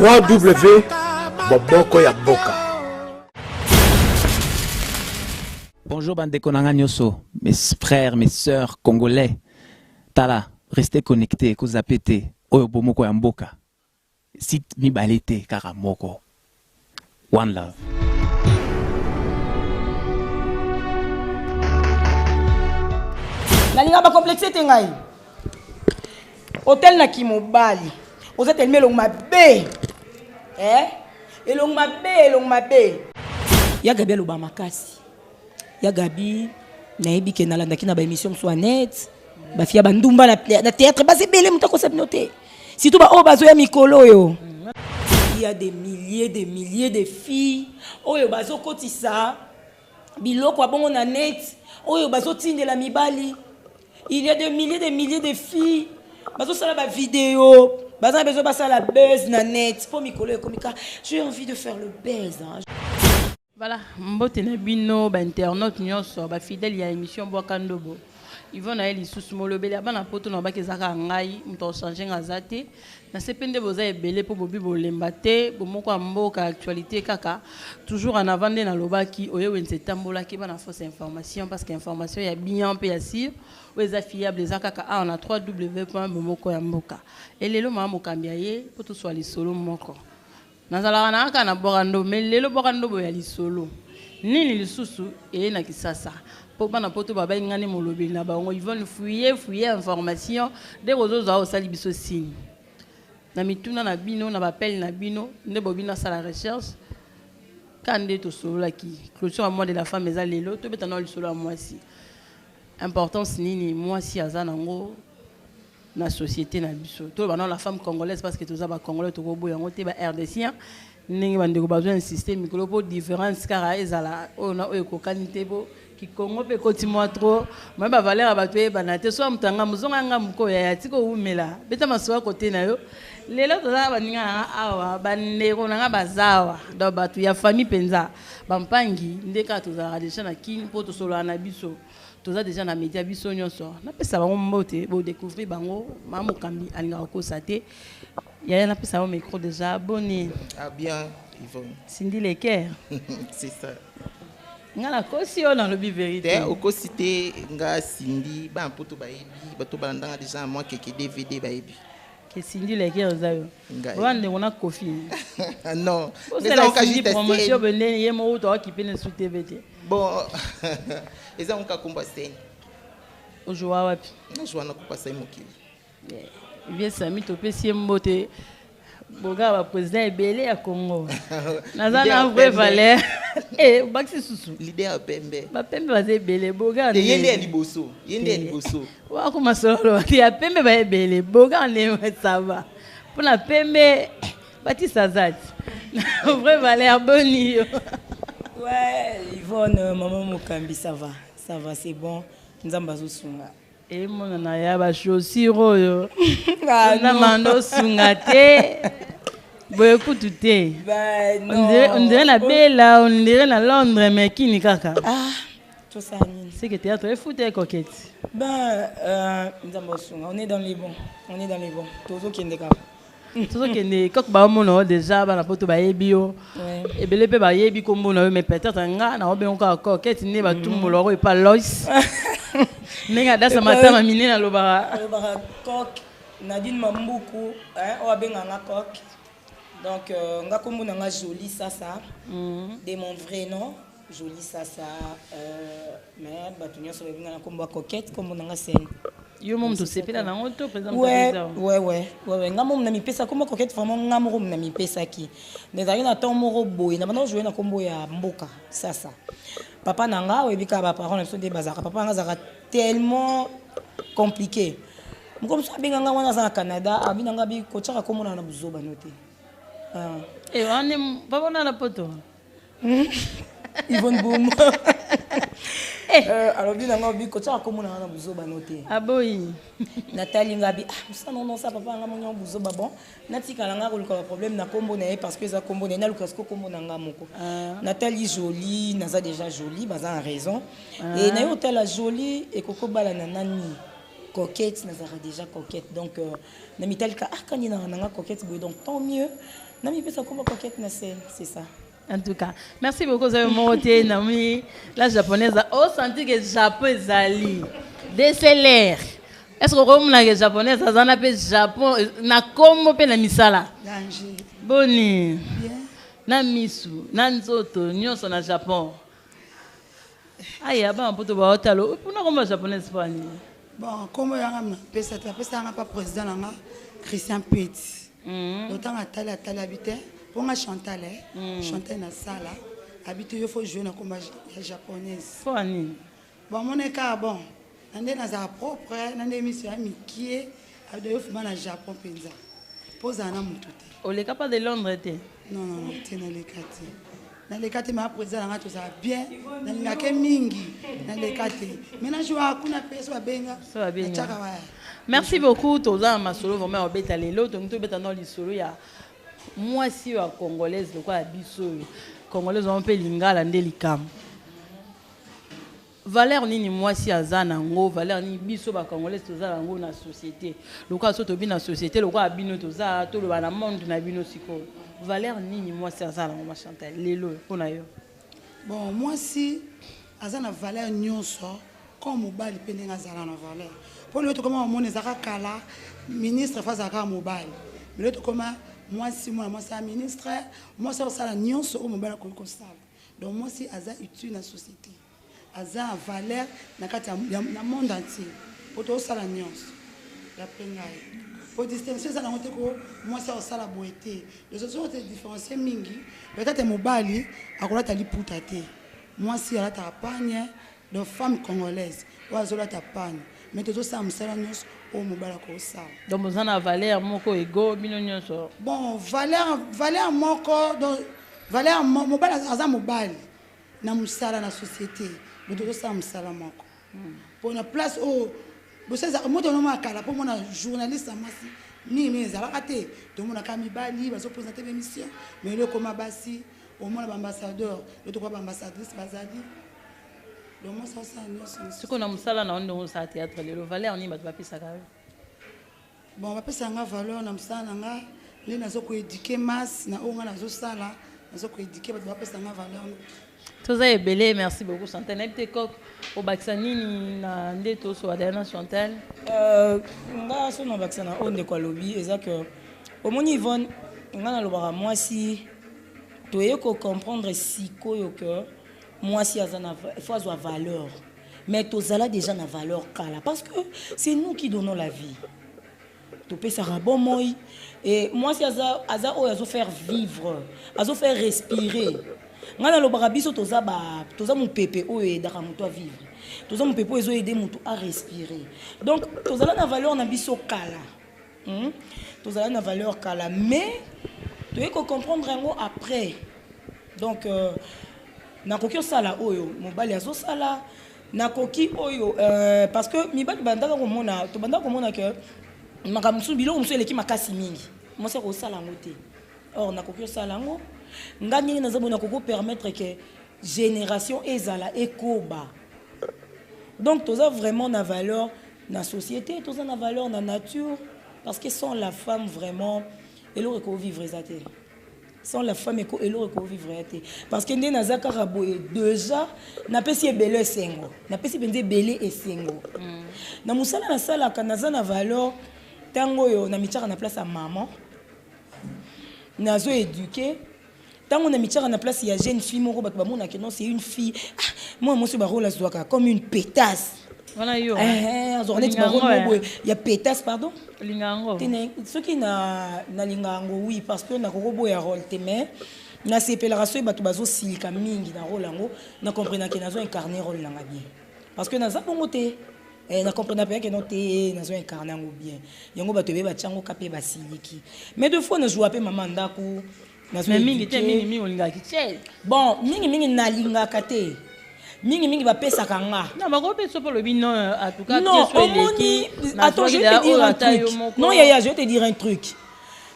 3W Boboko ya Boka. Bonjour Bandeko Nanga Nyoso, mes frères, mes sœurs congolais. Tala, restez connectés, Kozapete, Oyo Bomoko ya Mboka. Site Mibalete Karamoko. One love. Nalinga ba complexité ngai. Hôtel na Kimobali. Vous êtes elmé long mabe. Et long mabe. Ya Gabi lo ba makasi. Ya Gabi nayebi ke nalanda kina ba émission so net. Ba fia ba ndumba na théâtre ba sebele mutako sa noter. Surtout ba o bazo ya mikolo yo. Il y a des milliers de filles. Oyo bazo kotisa. Biloko abongo na net. Oyo bazo tindela mibali. Il y a des milliers de filles. Bazo sala ba vidéo. Bazo besoin ba sala buzz na net. Pour mikolo komika. J'ai envie de faire le buzz. Voilà, mbote na bino ba internaute nyonso ba fidèle ya émission Bwakandobo. Ils vont na eli sous molobeli abana poto na ba kezaka ngai mto changer ngazate. Na sepende boza ebele po bobi bolemba te bomoko mboka actualité kaka toujours en avant na lobaki oyo wense tambola ki bana fausse information parce que information ya bien pe ya sir oza fiable za kaka on a 3w.bomoko ya mboka. Et lelo mama mokambia ye po to soit li solo moko. Nazala na aka na Bokando mais lelo Bokando boya li solo. Nini lisusu e na kisasa. Po bana poto baba ngani molobeli na bango ils vont fouiller information des réseaux za osali biso signe. Na mituna na bino na bapel na bino ne bobina sala recherche kande to solo ki clôture à moi de la femme eza lelo to betana li solo à moi si importance nini moi si azana ngo na société na biso to bana la femme congolaise parce que toza ba congolais to ko boya ngote ba RDCien ningi bande ko besoin un système mikolo po différence car ezala ona o ko kanité bo ki Congo pe kotimwa trop moi ba valeur abatwe banate so mtanga muzonga nga mko ya tiko umela beta masoa côté na yo lelo toza baninga awa bandeko nanga bazawa do batu ya famille penza bampangi ndeka toza déjà na kin po to solo na biso toza déjà na média biso nyonso na pesa bango mbote bo découvrir bango mamu kambi alinga ko sate ya na pesa bango micro déjà abonné bien Yvonne Cindy Leker c'est ça ngala kosi on le vérité au cosité nga Cindy ba poto ba yebi bato balanda déjà moi keke DVD ba yebi que Cindy Leker zayo wande on a kofi non mais on ka juste promotion bene yemo to occupé ne sous TVT bon eza on ka komba scène o joa wapi na joa na ko passer mokili bien sami to pesi mbote boga ba président ebele ya Congo nazana vrai valeur eh baxi susu leader pembe ba pembe ba ebele boga yende ya liboso wa ko masolo ya pembe ba ebele boga ne ça va pour la pembe bati sazati vrai valeur boni ouais Yvonne maman Mokambi ça va c'est bon nzamba zo sunga et mon na ya ba chaussure oyo na mando sunga te boye kutute on dirait la bella on dirait la Londres mais kini kaka tout ça c'est que théâtre est foutu coquette nzamba sunga on est dans les bons tozo kende ka tozo kende kok ba mono déjà ba na poto ba yebio ebele pe ba yebi kombo na mais peut-être nga na obe encore coquette ne ba tumolo et pas Lois nenga dasa matama minena lobara coq Nadine Mambuku o abenga nga coq donc nga kombo na nga Jolie Sasa de mon vrai nom Jolie Sasa mais batunya so benga na kombo coquette kombo na nga scène yo mom to sepela na ngoto président ouais nga mom na mi pesa kombo coquette vraiment nga moko na mi pesa ki ndezali na temps moko boy na bana jouer na kombo ya mboka Sasa papa nanga webika ba parents sont des bazaka papa nga zaka tellement compliqué comme ça benga nga wana za Canada abina nga bi ko tsaka komona na buzoba noté et on est pas bon à la poto Yvonne Boum alors bina nga bi ko tsaka komona na buzoba noté aboyi Nathalie ngabi ça non ça papa nga monyo buzoba bon natika nga ko le problème na kombo na parce que za kombo na lukasko kombo na nga moko Nathalie jolie naza déjà jolie baza en raison et na yo tela jolie et koko bala na nani coquette nazara déjà coquette donc na mitalika kanina na nga coquette boy donc tant mieux Nami pesa komba coquette na scène, c'est ça. En tout cas, merci beaucoup Zamoté Nami, la japonaise a senti que Japon est ali. DCLR. Est-ce que comme la japonaise a zana pe Japon na comme pe na misala? Danger. Boni. Bien. Na misu, na nzoto, nyonso na Japon. Aya ba mpoto ba hotalo, puna comme japonaise pani. Bon, comme on a pesa pas président là, Christian Petit. Autant à tala habité, pour moi Chantal, chanter na sala, habité il faut jouer na combat japonaise. Pani. Bon, mon écart bon, on est dans un propre, on est mis sur un mikié, avec des films na Japon penza. Pose un am tout. O le capable de Londres té. Non, t'es dans les quartiers. Dans les quartiers, ma président là tout ça bien, dans les quartiers mingi, dans les quartiers. Maintenant je vois qu'on a fait soit benga. Soit benga. Merci beaucoup Toza Masolo vraiment obeta lelo donc to beta dans lisolo ya moi si wa congolaise le quoi biso congolaise on peut lingala ndelikam valeur nini moi si azana ngo valeur ni biso ba congolaise toza ngo na société le quoi so to bi na société le quoi bino toza to le na monde na bino siko valeur nini moi si azana ngo ma Chantal lelo pona yo bon moi si azana valeur nyonso comme mobile pendant azana na valeur pour le tout comment on ezaka kala ministre face à mobile mais le tout comment moi si moi ça ministre moi ça la nyonso au mobile ko sala donc moi si aza utile na société aza valeur na kati na monde entier pour to sala nyonso la pengai pour distinction ça na monte ko moi ça sala boité les autres sont différencier mingi peut-être mobile akola tali putate moi si ala ta pagne de femmes congolaises ou azola ta pagne mais tout ça msala nyonso au mobile ko sala donc vous en a valeur moko ego bino nyonso bon valeur moko donc valeur mobile aza mobile na musala na société mais tout ça msala moko pour na place au boseza moto no makala pour mona journaliste amasi ni mais ala raté tout mona kamibali bazo présenter l'émission mais le koma basi au moins l'ambassadeur le trois ambassadrice bazali donc moi ça ce qu'on a musala na ondo sa théâtre le valeur ni bato bapesa ka bon bapesa nga valeur na musala nga ni nazo ko éduquer masse na onga nazo sala nazo ko éduquer bato bapesa nga valeur toza ebele merci beaucoup Chantal n'habite kok au Baxanini na ndeto so adana Chantal nga so na Baxana onde kwa lobby eza que au moni Yvonne nga na lobara moi si toye ko comprendre sikoyo que moi si azana faut avoir valeur mais tozala déjà na valeur kala parce que c'est nous qui donnons la vie to pesa bon moi et moi si aza oyo faire vivre azo faire respirer ngana lobaka biso toza mon pépé oyo edaka muto à vivre toza mon pépé ezo aider muto à respirer donc tozala na valeur na biso kala tozala na valeur kala mais toye ko comprendre ngo après donc nakoki sala oyo mobali azo sala nakoki oyo parce que mibali bandaka komona to bandaka komona que makamsu biloko muso eleki makasi mingi moi c'est ko sala ngote or nakoki sala ngo ngani nazabona koko permettre que génération ezala ekoba donc toza vraiment na valeur na société toza na valeur na nature parce que sans la femme vraiment elle aurait ko vivre ezate sans la femme elle aurait ko vivre ezate parce que ndé nazaka rabo déjà na pesi ebele sengo na pesi benze belé esengo na musala na sala kana na valeur tango yo na michaka na place à maman nazo éduquer tant on a mis ça en place il y a jeune fille mon robot bamona que non c'est une fille moi je baro la zoaka comme une pétasse voilà yo il y a pétasse pardon lingango ce qui na lingango oui parce que na robo ya rôle mais na séparation bato bazo silika mingi na rôle ngo na comprendre que nazo incarner rôle langa bien parce que naza bongo te na comprendre pas que non te nazo incarner ngo bien yango bato be ba tchango kapé basiliki mais deux fois na joue pe maman ndako mais mingi te mingi olingaki te bon mingi nalingaka te mingi bapesaka nga non bakope so pour le bino en tout cas non omoni attends je vais te dire un truc non yaya je vais te dire un truc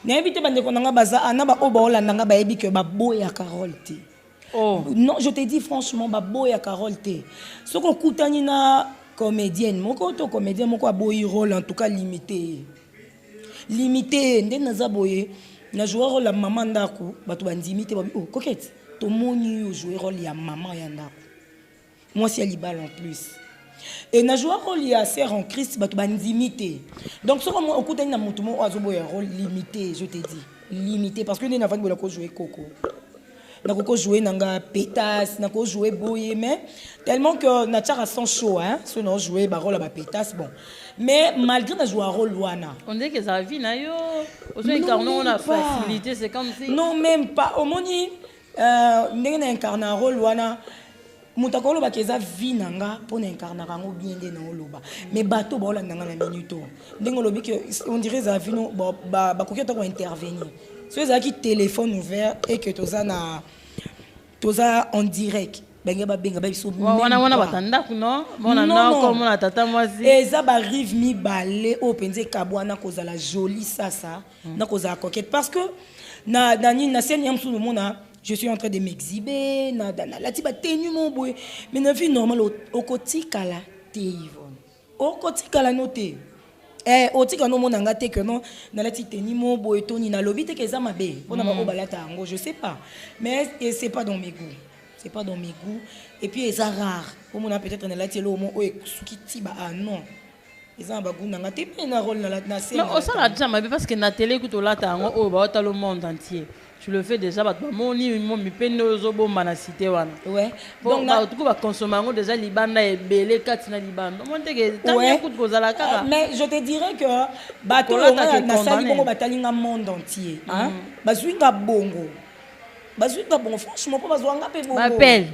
nayebi te bandeko nanga baza ana ba oba olanda nga bayebi que baboya Carole te oh non je te dis franchement baboya Carole te soko kutani na comédienne moko to comédien moko aboyi rôle en tout cas limité ndé naza boye na jouer rôle la maman ndako bato bandimité ba oh coquette to moni jouer rôle ya maman ya ndako moi si elle balle en plus et na jouer rôle ya sœur en Christ bato bandimité donc ce comme okutani na mutu mo azobo ya rôle limité je te dis limité parce que na vandi ko jouer coco na ko jouer nanga pétasse na ko jouer boye mais tellement que na tchara sans chaud hein ce non jouer ba rôle ba pétasse bon mais malgré na jouer rôle wana on dit que ça vie na yo aux incarner on a facilité c'est comme si non même pas au moni ndenge na incarner rôle wana mutakolo ba keza vie nanga pour na incarner rango bien de na oloba mais bateau ba olanda na minute ndenge lobi que on dirait ça vie no ba koketa ko intervenir si vous avez qui téléphone ouvert et que toza na toza en direct benga ba biso wana batanda kuno mona na ko mona tata mwasi eza ba rive mi balé o penze kabwana kozala jolie ça na kozala coquette parce que na scène yamsu no mona je suis en train de m'exhiber na la tiba tenue mon boy mais na vie normale au kotikala te Yvonne au kotikala noté otika no mona ngate que non na la titeni mo boy toni na lobby te que ça mabe on a pas balata ngo je sais pas mais c'est pas dans mes goûts c'est pas dans mes goûts et puis c'est rare pour mon peut-être na la tielo mo o suki tiba ah non ils ont ba goût na ngate pe na rôle na scène mais on ça la déjà mabe parce que na télé que to lata ngo o ba ota le monde entier tu le fais déjà battre moni mo mi pe nozo bomba na cité wana ouais donc na tout va consommer ngo déjà libanda e belé katina libanda monte que tant ya coup de la kaka mais je te dirais que bato na sali bongo batalinga monde entier hein bazwinga bongo franchement pas bazwanga pe bongo m'appelle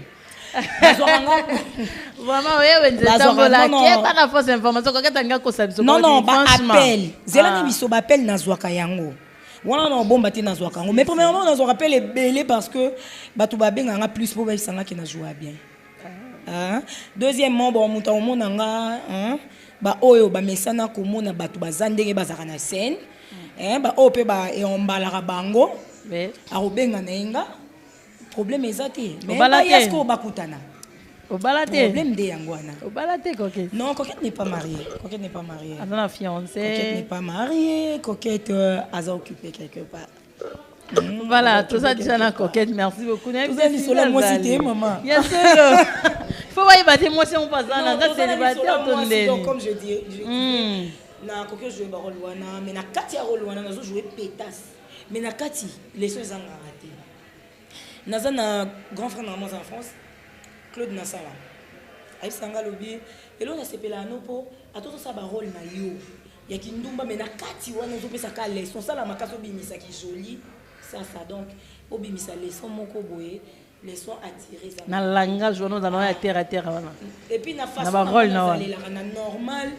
vraiment ouais nzetambola ke pas la fausse information quand tanga ko sabiso non ba appel zela ni biso ba appel na zwaka yango wana na bomba te na zwaka yango mais premièrement na zwaka appel ebele parce que bato ba benga plus pour ba sanga ki na jouer bien hein deuxièmement bon muta omona nga hein ba oyo ba mesana ko mona bato bazandenge bazaka na scène hein ba ope ba e ombalaka bango mais arobenga na inga problème ezati mais ba yasko bakutana Obalate. Problème de yangwana. Obalate coquette. Non, coquette n'est pas mariée. Coquette n'est pas mariée. Elle a fiancée. Coquette n'est pas mariée. Coquette a occupé quelque part. Voilà, tout ça déjà la coquette. Merci beaucoup. Tout ça sur la moi cité maman. Bien sûr. Il faut voir battre moi si on passe dans la célibataire donc comme je dis na coquette jouer rôle wana mais na kati ya rôle wana nazo jouer pétasse. Mais na kati les choses en raté. Nazana grand frère dans en France. Claude Nassala. Aïsanga lobi et là on a sepela no po atoto sa ba rôle na yo. Ya kindumba mais na kati wana zo pesa ka leçon sala makaso bimisa ki joli ça donc obimisa leçon moko boye leçon attirer ça. Na langage on dans la terre wana. Et puis na façon na rôle na normal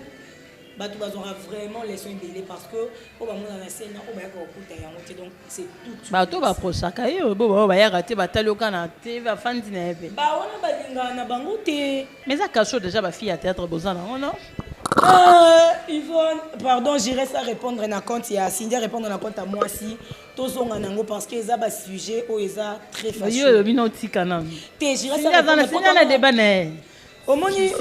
bato bazora vraiment leçon belé parce que o ba mona na scène o ba ka okuta yango te donc c'est tout. Bato ba prosaka yo bo ba ya raté bataloka na te va fandi na ebe. Ba wana balinga na bango te. Mais ça cache déjà ba fille à théâtre bozana non? Yvonne, pardon, j'irai ça répondre na compte ya Cindy répondre na compte à moi si tozonga nango parce que ça ba sujet o eza très facile. Yo bino tika na. Te j'irai ça répondre na débat na. Omoni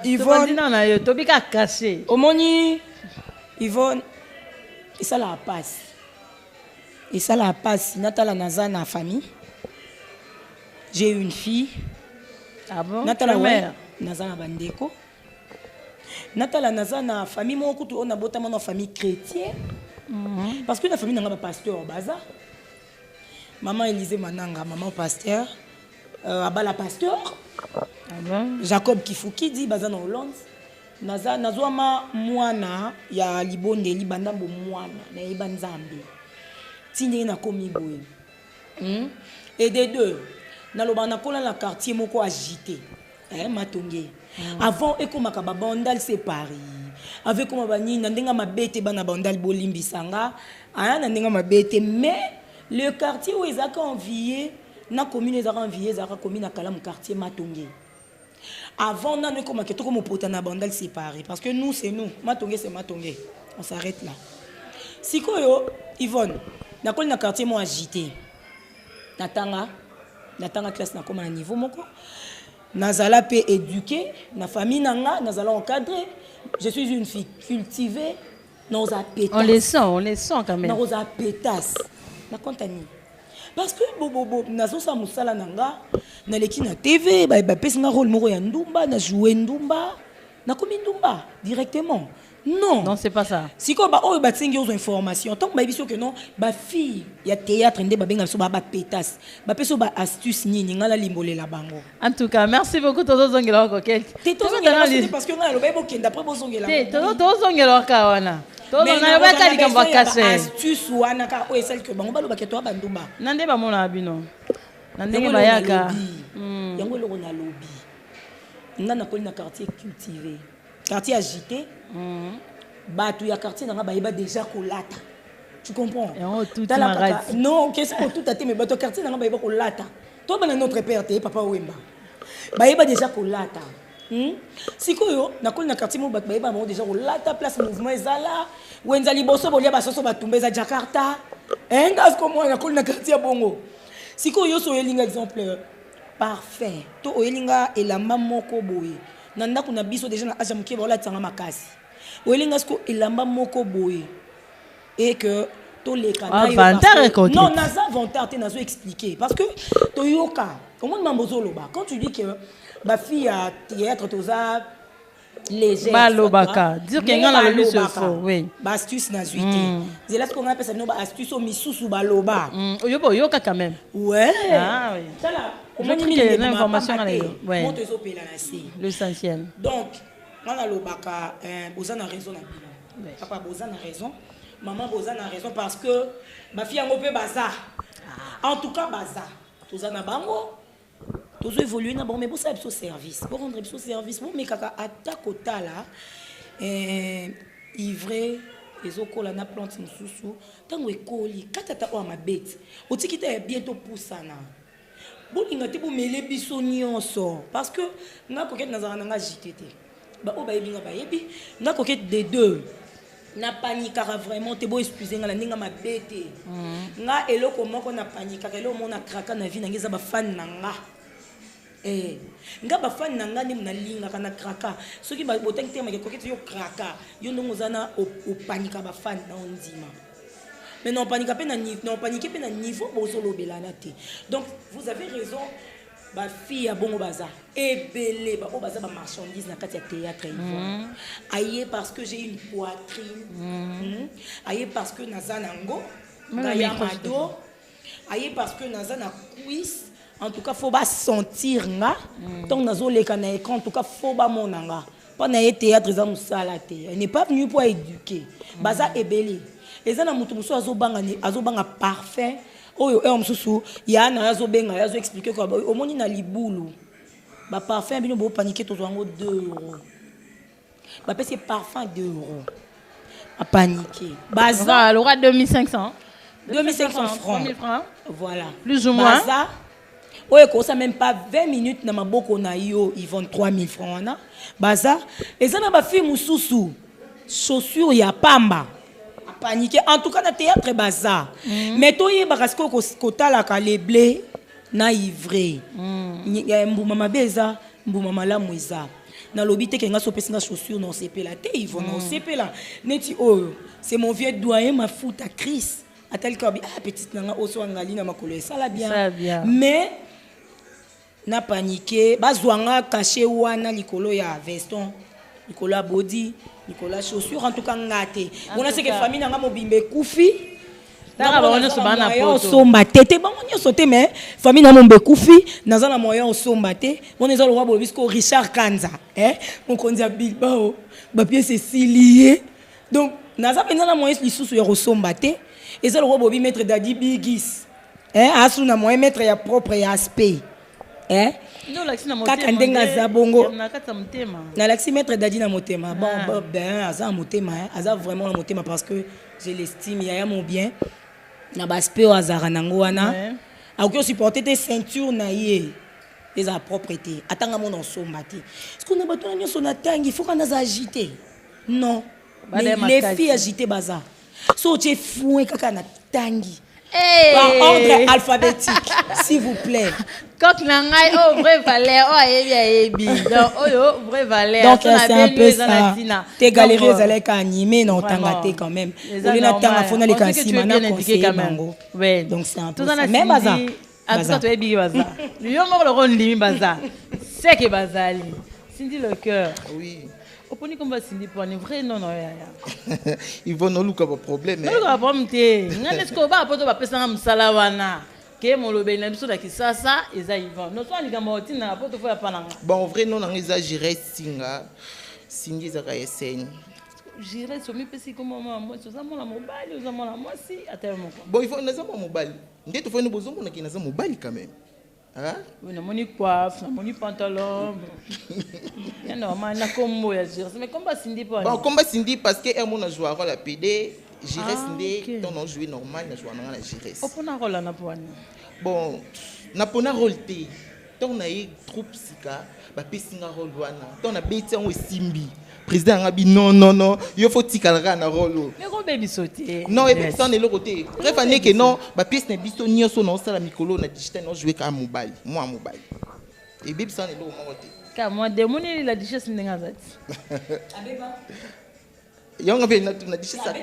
Yvonne na yo tobika caché. Omoni Yvonne et ça la passe. Et ça la passe Natala Nazana famille. J'ai une fille. Ah bon? Natala mère Nazana bandeko. Natala Nazana famille mon kutu on a botama na famille chrétienne. Parce que la famille n'a pas pasteur au bazar. Maman Élisée Mananga, maman pasteur. Abala pasteur. Ah bon? Jacob Kifuki dit bazana Hollande. Nazwama mwana ya libonde libandambo mwana na ibanzambe. Tindi na komi boye. Et des deux, na lobana kola la quartier moko agité. Matongé. Avant ekomaka ba bandal séparé. Avec comme bani ndenga mabete bana bandal bolimbisanga, na ndenga mabete mais le quartier où ils ont envié na commune ils ont envié zaka commune akala mu quartier Matongé. Avant na nekomaka to comme pota na bandal séparé parce que nous c'est nous, Matongé c'est Matongé. On s'arrête là. Sikoyo Yvonne, na kola na quartier mo agité. Natanga classe na koma na niveau moko. Nazala pe éduquée, na famille nanga, nazala encadrée. Je suis une fille cultivée. Nous On les sent quand même. Nous pétasse. Na contani. Parce que bobo nazo sa musala nanga na leki na TV ba pesi nga rôle moko ya ndumba na jouer ndumba na komi ndumba directement. Non, c'est pas ça. Si ko ba o ba tsingi aux informations tant que ba biso que non ba fille ya théâtre ndé ba benga so ba pétasse. Ba peso ba astuce nini ngala limbolela bango. En tout cas, merci beaucoup Toto Zongela ko quelque. Toto Zongela parce que ngala ba bo kenda après bo Zongela. Toto Zongela ka wana. Toto na ba ka likamba kase. Astuce wana ka o esel que bango ba lo ba keto ba ndumba. Nande ba mona bino. Nande ba yaka. Yango lo na lobby. Ngana ko na quartier cultivé. Quartier agité. Batu ya quartier nanga ba déjà kolata. Tu comprends? Non, qu'est-ce que tout a été mais bato quartier nanga ba kolata. Toi bana notre père té papa Wemba. Ba déjà kolata. Sikoyo na kol na quartier mo ba déjà kolata place mouvement ezala. Wenza liboso bolia ba soso batumbeza Jakarta. Ngas comme na kol na quartier bongo. Sikoyo so yelinga exemple parfait. To oyelinga elamba moko boye. Nanda kuna biso déjà na aja muke bola tsanga makasi. Oyelinga sko elamba moko boye. Et que tous les canaux non naza vantar te nazo expliquer parce que toyoka au monde mambozoloba quand tu dis que ma fille a théâtre toza léger balobaka dire que ngala le se faux oui ba astuce na zuité c'est là ce qu'on appelle ça no ba astuce au misusu baloba oyobo yoka quand même ouais ah oui ça là au moins que l'information à l'aide ouais l'essentiel donc ngala lobaka bozana raison na bino papa bozana raison. Maman Bozana a raison parce que ma fille a un peu bazar. En tout cas, bazar. Tous en abango. Tous évoluer na bon mais pour ça il service. Pour rendre il service. Bon mais kaka attaque au tala. Ivré les okola na plante mususu. Tango ekoli katata o ma bête. Otikita bientôt poussana. Bon ingati bo mele biso nyonso parce que na kokete nazana nga JTT. Ba o ba yebinga ba yebi na kokete des deux. Na paniquera vraiment te bo excuser nga ninga ma bête nga eloko moko na paniquera eloko mona kraka na vie na ngeza ba fan na nga nga ba fan na nga ni na linga kana kraka soki ba botangi te ma ke kokete yo kraka yo ndongo zana o paniquera ba fan na ondima mais non paniquer pe na niveau non paniquer pe na niveau bo solo belana te donc vous avez raison. Ba fille a bon bazar et belé ba bazar ba marchandise na kati ya théâtre Yvonne aïe parce que j'ai une poitrine aïe parce que nazanango ngayamado aïe parce que nazana cuisse en tout cas faut ba sentir nga donc nazo leka na écran en tout cas faut ba monanga pas na théâtre za musala te elle n'est pas venue pour éduquer bazar et belé les ana mutu muso azobanga parfait. Oyo mususu ya na yazo benga yazo expliquer quoi au moni na libulu ba parfum bino bo paniquer to zango 2 €. Ba pèse parfum 2 €. A paniquer. Baza le roi 2500 francs. 3000 francs. Voilà. Plus ou moins. Baza oyo ko ça même pas 20 minutes na maboko na yo ils vendent 3000 francs na. Baza ezana ba fille mususu chaussures ya pamba. Paniquer en tout cas na théâtre bazar mais toye bakasko kotala ka les blé na ivré mbuma mabeza mbuma malamu eza na lobi te kenga so pesinga chaussure non sepela te ils vont non sepela neti oh c'est mon vieux doyen ma fout à Chris à tel que petite nanga oso ngali na makolo ça la bien mais na paniquer bazwanga caché wana likolo ya veston Nicolas body Nicolas chaussures en tout cas ngate on a ce que famille nanga mobimbe kufi on se bana poto somba tete ba on sauté mais famille na mombe kufi nazana moyen somba te on est le roi bobisco Richard Kanza on kondia Bilbao ba pièce c'est lié donc naza penza moyen lisusu ya somba te et ça le roi bobi maître Dadi Bigis asu na moyen maître ya propre ya aspect kaka ndenga za bongo na laxi maître Dadi na motema bon ben aza motema aza vraiment na motema parce que je l'estime ya mon bien na baspeo azara nango wana akoki supporter tes ceintures na ye les a propreté atanga mon ensomba te ce qu'on a battu na son atangi il faut qu'on a agité non mais les filles agité baza so tu foué kaka na tangi par ordre alphabétique s'il vous plaît Coq nangai, oh, vrai valeur, oh, ayebi. Donc, oh, vrai valeur. Donc, c'est un peu ça. T'es galéré, ils allaient animer, non, t'engager quand même. Au lieu de t'engager, on a les cassis, maintenant, conseiller, mango. Oui. Donc, c'est un peu ça. Même Baza. Baza. Tu es big Baza. Lui, on m'a le rôle de Baza. C'est que Baza. Cindy le cœur. Oui. Oponi comme Cindy pour un vrai non, non, Ils vont nous avoir problème. Non, le problème, t'es. N'est-ce qu'on va apporter ma personne à Msalawana? Bon, en vrai, non, on a géré Singa. Cindy Zakaïsen. J'irai sur mes petits comme moi, je suis à mon mobile, je suis à moi aussi, à tel moment. Bon, il faut nous avoir mobile. Dès que nous besoin on a qu'il mobile quand même. Hein? Oui, mon coiffe, mon pantalon. Il y a normal, na combo ya j'irai. Mais combat Cindy pour. Bon, combat Cindy parce que elle mon a joué à la PD. J'irai Cindy, ton on joue normal, na joué à la j'irai. Au pona rôle na pour. Bon, na pona rôle té. Ton a eu troupe sika, ba pesinga rôle wana. Ton a bêté en Simbi. Président Ngabi non, il faut tikalra na rôle. Mais go baby sauter. Non, et ça n'est le côté. Bref, année que non, ba pièce n'est biso ni so non ça la mikolo na digital non jouer qu'à mobile, moi mobile. Et bib ça n'est le côté. Car moi de mon il la digital n'enga zat. Abeba. Yonga be na digital.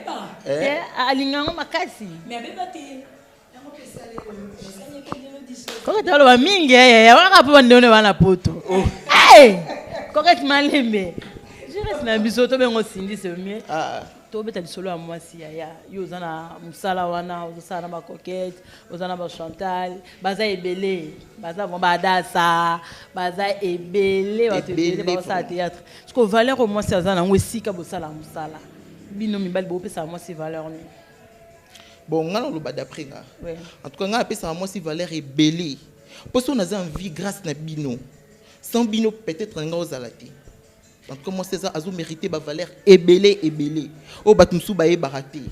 Alinga makasi. Mais Abeba te. Quand tu as le mingi, on a pas de wana poto. Hey, correct malembe. Je reste na bisoto ben on Cindy c'est mieux. Ah. To beta solo à moi si ya. Yo zana musala wana, uzana ba coquette, uzana ba Chantal, baza ebele, baza bon badasa, baza ebele, ba te ebele ba sa théâtre. Parce que valeur au moins c'est zana ngwesi ka bosala musala. Bino mi bal bo pesa moi c'est valeur ni. Bon, on a le bas d'après. En tout cas, on a appelé ça moi si valeur est belé. Parce qu'on a envie grâce à Bino. Sans Bino, peut-être un gros alati. En tout cas, moi, c'est ça, a mérité ma valeur est belé. Oh, batumsou ba est baraté.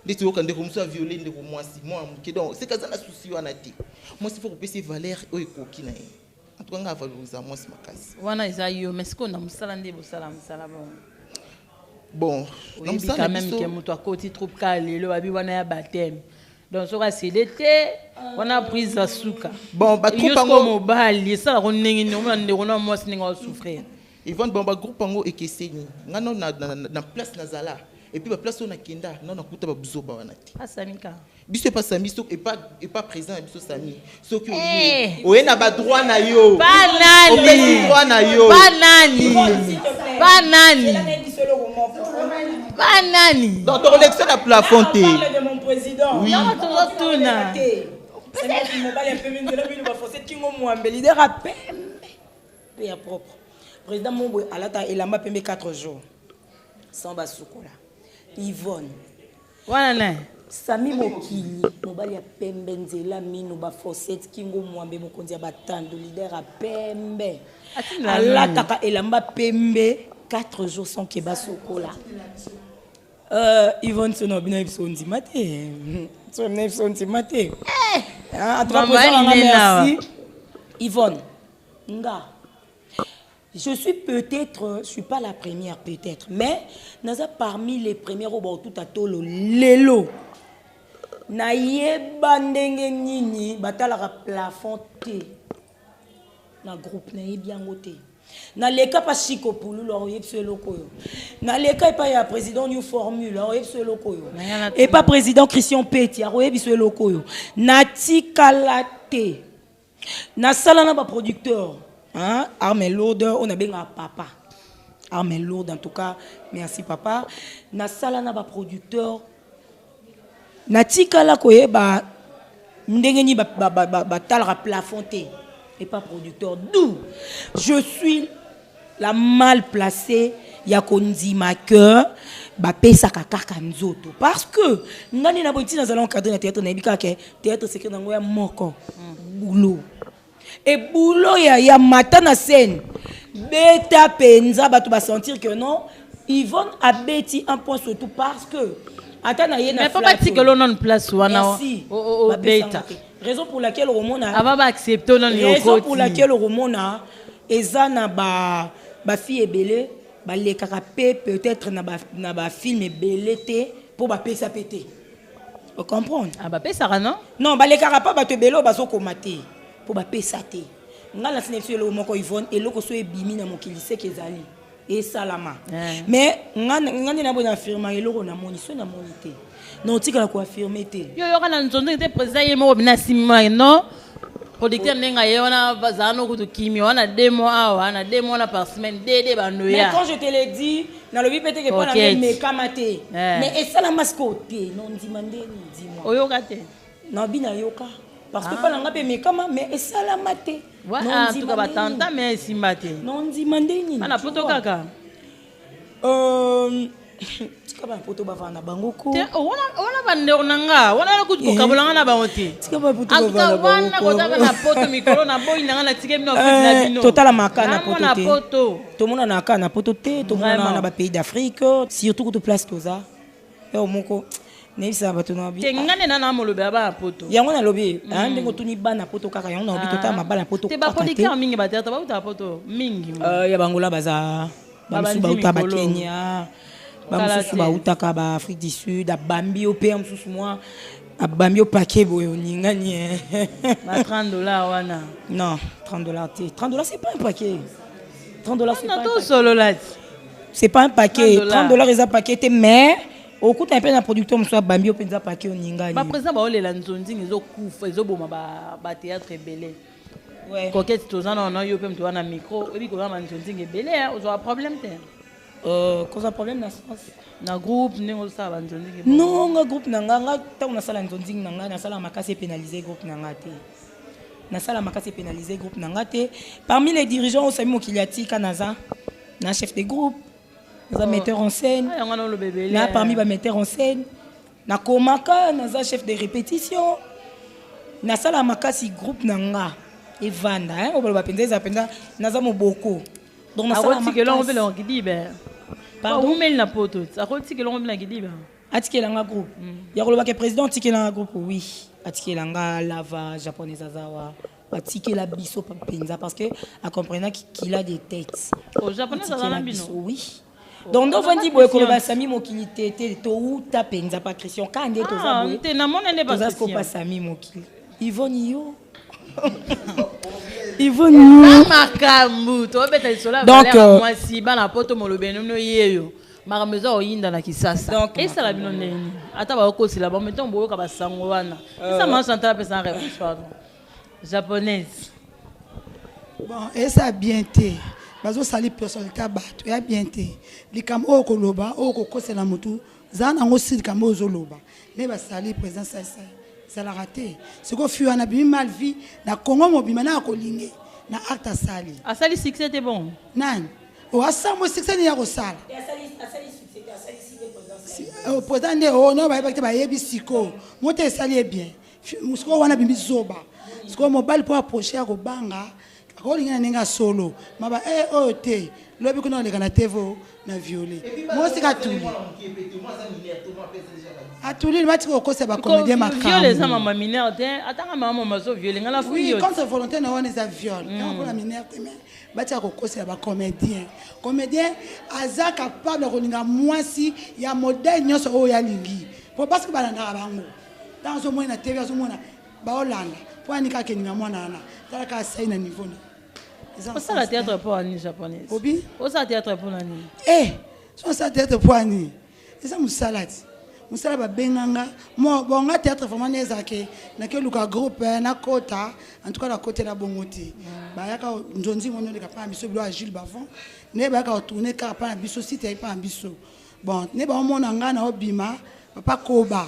Les gens qui ont violé de moi, c'est que ça n'a souci à nati. Moi, c'est pour que ces valeurs soient coquines. En tout cas, on a valorisé moi, c'est ma casse. Wana isayo, mais ce qu'on a musalande bosala bon, non, ça quand même que muto akoti troupe kale le abi wana ya baptême. Donc so ka l'été, on a pris sa souka. Bon, ba groupe ango mobile, ça la ronningi no na moi singa souffrir. Ils vont ba groupe ango ekeseni. Ngano na place nazala. Et puis la place on a kenda, non na kuta ba buzo ba wana ti. Ah Samika. Biso pas Sami et pas présent biso Sami. So que oye na ba droit na yo. Pas nani. Droit na yo. Pas nani. Pas nani. Pas nani. Donc ton élection à plafond té. Parle de mon président. Oui. Non, tu retournes. C'est moi qui mobile un peu même de la ville va forcer Kingo Mwambe leader à peine. Paix propre. Président Mombo alata elamba pembe 4 jours. Sans basukola. Yvonne. Voilà. Sami Mokili, mobile ya pembe nzela mino ba forcette Kingo Mwambe mokonzi ya batando leader à pembe. Alata elamba pembe 4 jours sans keba sokola. Yvonne sono bina ibsondi mate. Sono ibsondi mate. Merci. Yvonne. Nga. Je suis peut-être, je suis pas la première peut-être, mais naza parmi les premières au tout à tolo lelo. Na yeba ndenge nini batala plafond té. Na groupe na bien ngoté. Na leka pa Chico Poulou lo yebso lokoyo. Na leka pa ya président new formule lo yebso lokoyo. Et pas président Christian Petit lo yebso lokoyo. Na tikalate. Na sala na ba producteur. Hein? Armel Lourdes, on a bien un papa. Armel Lourdes, en tout cas, merci papa. Na sala na ba producteur. Na tikala koye ba ndengeni ba talra plafonté et pas producteur. D'où je suis la mal placée ya kondi ma cœur ba pesa kaka nzoto parce que ngani na boti na zala encadrer na théâtre na bika ke théâtre secret na ngoya moko boulot. Et boulot ya matin na scène beta penza ba tu vas sentir que non Yvonne a bêti un point surtout parce que attends yena mais pas que l'on en place wana au beta raison pour laquelle Romona va accepter non raison pour laquelle Romona ezana ba fille ebele ba le karapé peut-être na ba film ebele té pour ba pesa pété. Vous comprenez? Ah ba pesa non? Non ba le karapa ba te belo ba so komaté. pour bapesa te nga na sinepsi eloko moko Yvonne eloko so ebimi na mokili seke ezali esalama mais nga nde na bona affirma eloko na moni so na moni te non tika ko affirmer te yo kana nzonzo te président yemo bina simma non producteur nenga yona bazano kutu kimi wana demo awa na demo na par semaine dede banoya mais quand je te l'ai dit na lobi peut-être que pas na me kamate mais esalama skote non ndimande ni dis-moi oyoka te na bina yoka parce que pas nga pe me kama mais esalama te non ndimande batanta mais simba te non ndimande ni ana poto kaka tika ba poto bavana bango ko wana bandeko nanga wana kuti kokabolanga na bango te tika ba poto bavana bango wana kotaka na poto mikolo na boyi nanga na tike bino ofisi na bino totala makana poto te poto tomona na kana poto te tomona na ba pays d'Afrique surtout que to place toza yo moko neisa bato na bi tengane na molobe ba poto yango na lobi ndenge tuni bana poto kaka yango na lobi totala mabala poto te ba producteur mingi ba théâtre ba uta poto mingi ya bangola baza bamusu bauta ba Kenya bamusu bautaka ba Afrique du Sud abambi au pays mususu moi abambi au paquet boyo ningani ba $30 wana non $30 te $30 c'est pas un paquet $30 c'est pas tout solo là c'est pas un paquet $30 est un paquet mais au coup un peu na producteur mususu abambi au penza paquet ningani ba président ba olela nzonzi ezokufa ezoboma ba théâtre belé ouais coquette tozana na yo pe mtu wana micro ebi ko ba nzonzi belé ozo problème te cause un problème na sens na groupe ningo sa ba nzonzi non nga groupe nanga ta na sala nzonzi nanga na sala makasi pénaliser groupe nanga te na sala makasi pénaliser groupe nanga te parmi les dirigeants au sami mokiliati kanaza na chef de groupe na metteur en scène na parmi ba metteur en scène na komaka na chef de répétition na sala makasi groupe nanga evanda hein o ba penza na moboko donc na sala makasi pardon mais na poto akoti ke longo bila gidiba atikelanga groupe ya koloba ke président atikelanga groupe oui atikelanga lava japonaise azawa atikela biso penza parce que a comprendre qu'il a des têtes au japonais azala bino oui donc on dit boye koloba sami mokili tete to uta penza pas Christian kande to za boye te na mona ne pas Christian pas sami mokili Yvonne yo Yvonne makambu to beta isola donc moi si bana poto molobeno no yeyo makameza oyinda na kisasa donc esala bino neni ata ba okosila ba meton boyo ka basango wana ça m'a sentala pesa réponse pardon japonaise bon esa bien te bazo sali personnalité bato ya bien te likam o koloba o kokosela mutu zana ngo sidi kam ozoloba ne ba sali présence ça ça l'a raté c'est qu'on fut en abîme mal vie na Congo mobima na kolinge na acte sali asali succès était bon nan o asamo succès ni ya kosala asali succès o président o no ba ba yebi siko moto sali bien musiko wana bimbi zoba siko mobile pour approcher ko banga ko linga ninga solo maba o te lobi kuna leka na tevo na violer moi c'est katuli atuli bati ko kosa ba comédien makam violer ça maman mineur te atanga maman maso violer ngala fuyo oui contre volonté na wana za viol on la mineur te mais bati ko kosa ba comédien aza capable ko linga mwasi ya modèle nyoso o ya lingi parce que balanda bango dans ce moyen na TV so mona ba Hollande pour anika keninga mwana na tala ka sai na niveau na ça la théâtre pour ani japonaise obi ça théâtre pour nani ça théâtre pour ani ça musalati musala ba benganga mo bonga théâtre vraiment nezake na ke luka groupe na kota en tout cas la côté la bongoti ba yaka nzonzi ngono le kapa biso bilo a Gilles Bavon ne ba ka tourner ka pa biso site pa biso bon ne ba mona nga na obima papa koba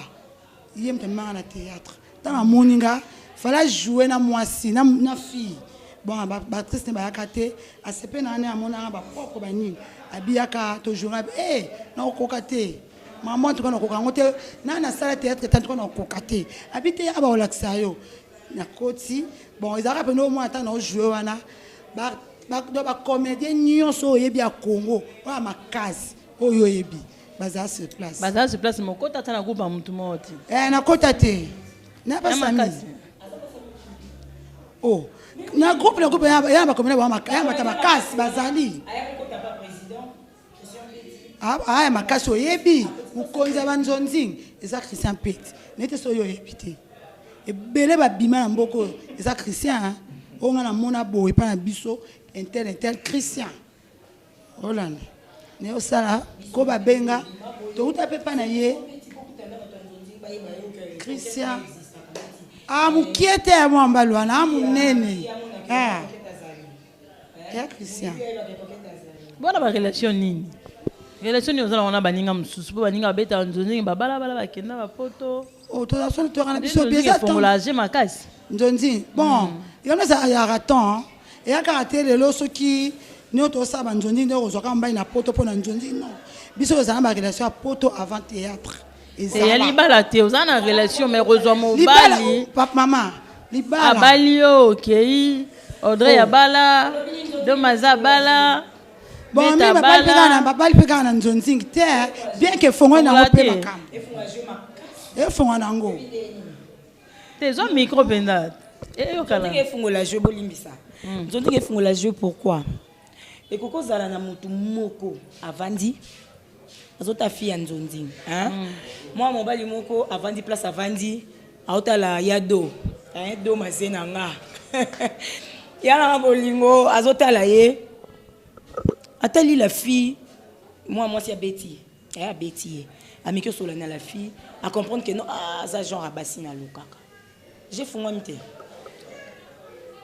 yem tellement na théâtre dans la moninga fallait jouer na mwasi na fille bon actrice ne ba yakate a sepe na ane amona ba propre bani abiyaka toujours na okokate maman tu kana kokangote na sala théâtre tant qu'on okokate habité aba olaxayo na koti bon ils arabes no mo ata na jouer wana ba comédien nyonso yebi a Congo wa makasi oyo yebi baza sur place mon kota tana groupe mutu moti na kota te na ba sami na groupe ya ba comédien ya ba makasi bazali makasi oyebi mokonzi banzonzi eza Christian Pete nete so yo yebi te ebele babima na mboko eza Christian on a mona boy pas na biso intel Christian Hollande ne osala ko ba benga to uta pe pa na ye Christian mukiete ya mwambalwana munene ya Christian bona ba relation nini relation ni ozala wana baninga mususu po baninga beta nzonzi babala bala bakenda ba photo to la sonne to kana biso bien ça formulage makasi nzonzi bon il y en a ça ya raton et ya caractère lelo soki ni to sa ba nzonzi ndo kozwaka mbai na poto po na nzonzi non biso ozala ba relation ya poto avant théâtre et ya libala te ozala na relation mais rozwa mobali papa maman libala abali okay Audrey abala do mazabala bon mais babali peka na nzonzi te bien que fongo na pe makam e fongo na ngo te zo micro penda e yo kala nzonzi fongo la jeu bolimbisa nzonzi fongo la jeu pourquoi et koko zala na mutu moko avandi azota fille nzonzi hein moi mobali moko avandi place avandi aotala yado do mazena nga yana bolingo azotala ye atali la fille moi c'est Betty Betty amiko solana la fille à comprendre que non ça genre abasina lokaka j'ai fongomité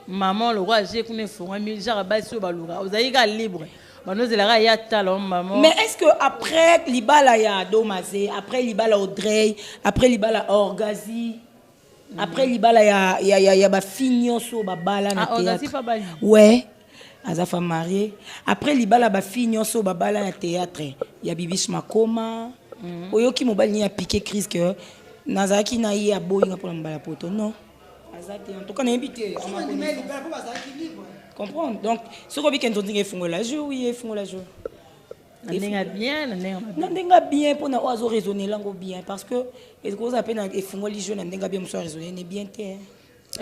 maman le roi j'ai connait fongomi genre abasi baluka ozaika libre banozela ya talon maman mais est-ce que après libala ya domazé après libala Audrey après libala Orgazi après libala ya ba finyoso babala na théâtre ouais azafa marié après libala ba finyoso babala na théâtre ya Bibish Makoma oyoki mobali ni a piqué crise que nazaki na ye aboyinga pour mbala poto non azati en tout cas na invité comprendre donc ce qu'on dit que ntonzi efungo la jour oui efungo la jour ndenga bien ndenga bien pour na ozo raisonner lango bien parce que est-ce que vous appelez na efungo li jeune ndenga bien muso raisonner ne bien te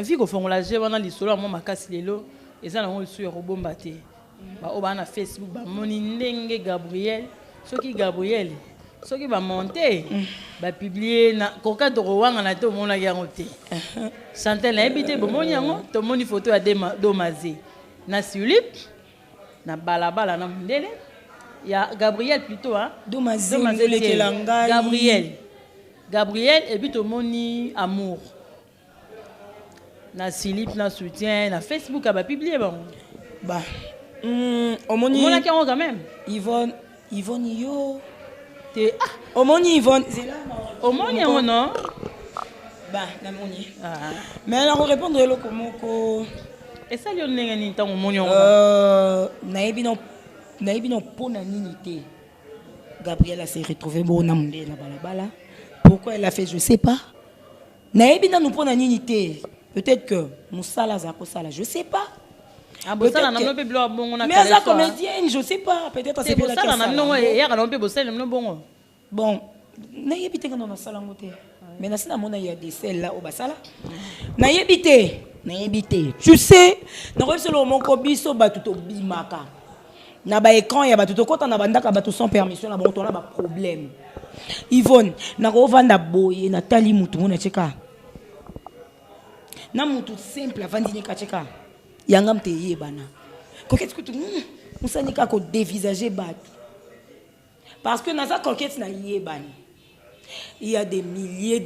vie ko fungo la je wana lisolo mo makasi lelo eza na ngo sur robomba te ba o ba na Facebook ba moni ndenge Gabriel soki ba monter ba publier na koka to wanga na to mona yango te santé na ebité bo moni yango to moni photo ya domazé na Philippe na balabala na mundele ya Gabriel plutôt hein domazé Gabriel et puis to moni amour na Philippe na soutien na Facebook ba publier bon bah omoni mona ki quand même Yvonne yo te omoni Yvonne c'est là omoni yango non bah na moni mais alors répondre le komoko et ça yo ndenge ni tango omoni yango nayebi no pona nini te Gabrielle s'est retrouvée bon na mundé na balabala pourquoi elle a fait je sais pas nayebi na no pona nini te peut-être que musala za ko sala je sais pas bosala na nope bilo bongo na mais as comédienne je sais pas peut-être c'est pour bosala na no ya ka nope bosala na bongo bon nayebi te kana na sala ngote mais na sina mona ya des celles là au basala nayebi te tu sais na ko selo moko biso batu to bimaka na ba écran ya batu to kota na bandaka batu sans permission na bon to na ba problème Yvonne na ko vanda boye na tali mutu mona cheka na mutu simple avandi ni kacheka yangam te yebana coquette que tu musanika ko dévisager batu parce que na za coquette na yebani il y a des milliers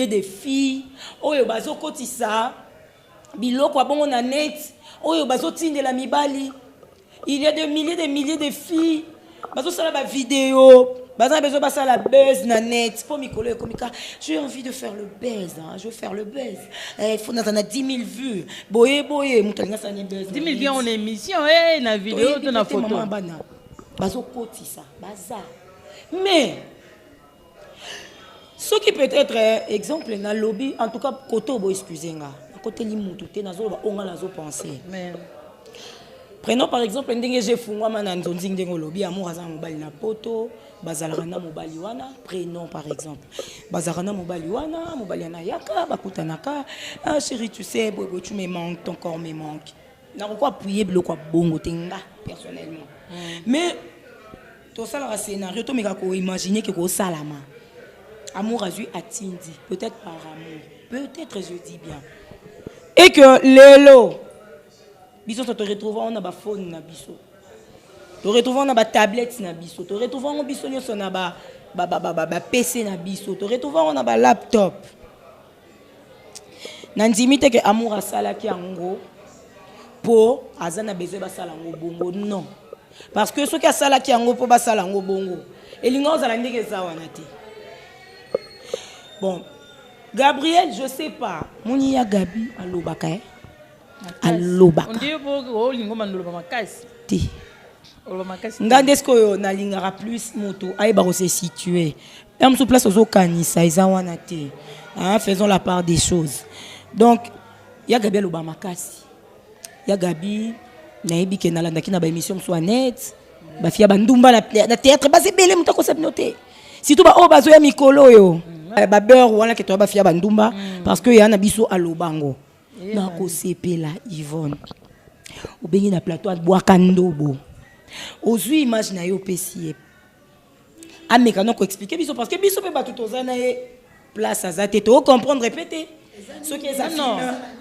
de filles oyo bazo kotisa biloko abongo na net oyo bazo tindela mibali il y a des milliers de filles bazo sala ba vidéo baza besoin passer la buzz na net pour mikolo komika j'ai envie de faire le buzz hein, je veux faire le buzz il faut na 10 000 vues boye mutalinga sa ni buzz 10 000 vues en émission na vidéo to na photo bana bazo kotisa baza mais ce qui peut être exemple na lobby en tout cas koto bo excusenga côté limutu te nazo ba onga nazo penser mais prenons par exemple ndenge je fungwa mana nzonzi ndenge lobby amour aza mobali na poto bazalaka na mobali wana prénom par exemple bazalaka na mobali wana mobali na yaka bakutanaka ah chérie tu sais bobo tu me manques ton corps me manque na ko appuyer biloko bongo tenga personnellement mais to ça le scénario to meka ko imaginer que ko salama amour azui atindi peut-être par amour peut-être je dis bien et que lelo biso te retrouver on a ba phone na biso te retrouver on a ba tablette na biso te retrouver on biso nyonso na ba PC na biso te retrouver on a ba laptop na ndimi te ke amour asalaki yango po azana besoin basala ngo bongo non parce que soki asalaki yango po basala ngo bongo elinga ozala ndenge eza wana te bon Gabriel je sais pas moni ya Gabi alobaka alobaka on dit pour lingo mandolo makasi ti ngande esko yo nalingaka plus moto ayeba ko se situer am sous place ozokanisa eza wana te faisons la part des choses donc ya Gabi aloba makasi ya Gabi nayebi ke nalandaki na ba émission so net ba fia bandumba na théâtre bazebele mutako sabinote surtout ba o bazo ya mikolo yo ba beurre wana ke to ba fia bandumba parce que ya na biso alobango na ko sepela Yvonne obengi na plateau boaka ndobo ozui image na yo pesi ameka non ko expliquer biso parce que biso pe ba tout ozana e place azate to comprendre répéter ce qui est ça non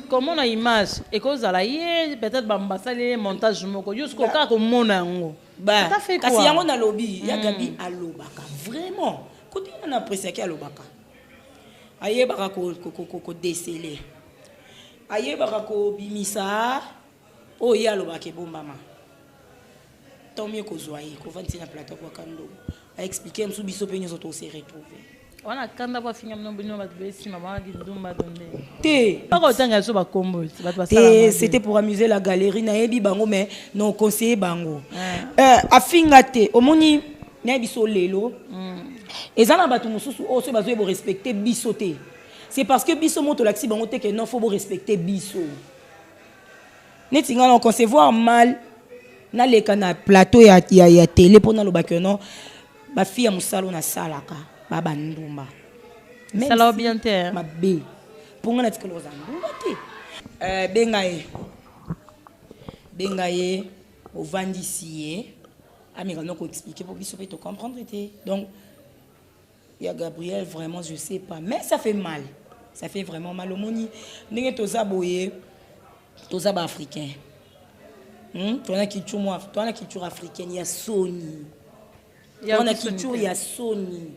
comment on a image et cause à la peut-être bambasale montage moko jusqu'au cas comme monango ba kasi yango na lobby ya Gabi alobaka vraiment côté on apprécie ki alobaka aye baka ko déceler aye baka ko bimisa o ya alobaka bombama tant mieux ko zoyer ko vanti na plateau kwa kando a expliquer msu biso pe nyoso to se retrouver wana kanda ba finga mno bino bat besi mama ki ndumba donde te pas autant so ba combo bat basala c'était pour amuser la galerie na yebi bango mais non conseiller bango afinga te omoni na biso lelo ezana batu mususu o so bazo bo respecter biso te c'est parce que biso moto laxi bango te que non faut bo respecter biso netinga on concevoir mal na leka na plateau ya télé pour na lo bakeno ba fille ya musalo na salaka baba ndumba ça l'a bien terre ma bé pour nga na tikolo za ndumba te bengaye au vandisier amika non ko expliquer pour biso pe to comprendre te donc il y a Gabriel vraiment je sais pas mais ça fait mal ça fait vraiment mal au moni ndenge toza boye toza ba africain tona culture africaine ya soni tona culture ya soni